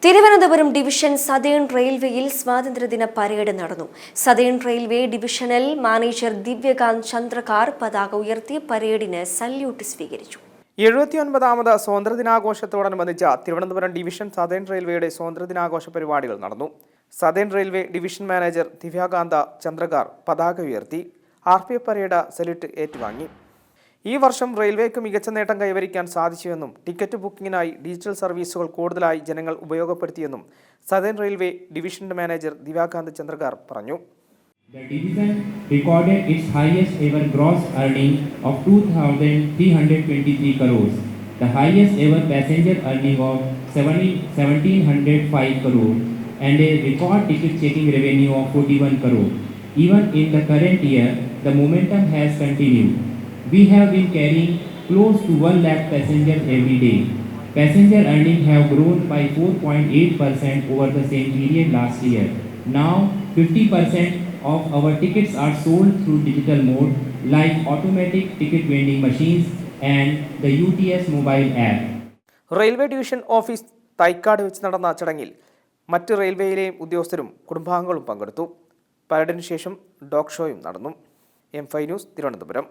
Thiruvananthapuram division southern റെയിൽവേയിൽ സ്വാതന്ത്ര്യദിന parade നടന്നു. Southern railway divisional manager Divyakant Chandrakar പതാക ഉയർത്തി പരേഡിന് സല്യൂട്ട് സ്വീകരിച്ചു. 79ാമത് സ്വാതന്ത്ര്യദിനാഘോഷത്തോടനുബന്ധിച്ച് തിരുവനന്തപുരം ഡിവിഷൻ സതേൺ റെയിൽവേയുടെ സ്വാതന്ത്ര്യദിനാഘോഷ പരിപാടികൾ നടന്നു. Southern railway division manager Divyakant Chandrakar പതാക ഉയർത്തി RPF പരേഡ് സല്യൂട്ട് ഏറ്റുവാങ്ങി. ഈ വർഷം റെയിൽവേക്ക് മികച്ച നേട്ടം കൈവരിക്കാൻ സാധിച്ചുവെന്നും ടിക്കറ്റ് ബുക്കിംഗിനായി ഡിജിറ്റൽ സർവീസുകൾ കൂടുതലായി ജനങ്ങൾ ഉപയോഗപ്പെടുത്തിയെന്നും southern railway division manager Divyakant Chandrakar പറഞ്ഞു. The division recorded its highest ever gross earning of 2,323 crores, the highest ever passenger earning of 1,705 crores, and a record ticket checking revenue of 41 crores. Even in the current year, the momentum has continued. We have been carrying close to 1 lakh passengers every day. Passenger earnings have grown by 4.8% over the same period last year. Now, 50% of our tickets are sold through digital mode like automatic ticket vending machines and the UTS mobile app. Railway division office Thycaud വെച്ച് നടന്ന ചടങ്ങിൽ മറ്റ് റെയിൽവേയിലെയും ഉദ്യോഗസ്ഥരും കുടുംബാംഗങ്ങളും പങ്കെടുത്തു. പരേഡിന് ശേഷം dog ഷോയും നടന്നു. M5 news, Thiruvananthapuram.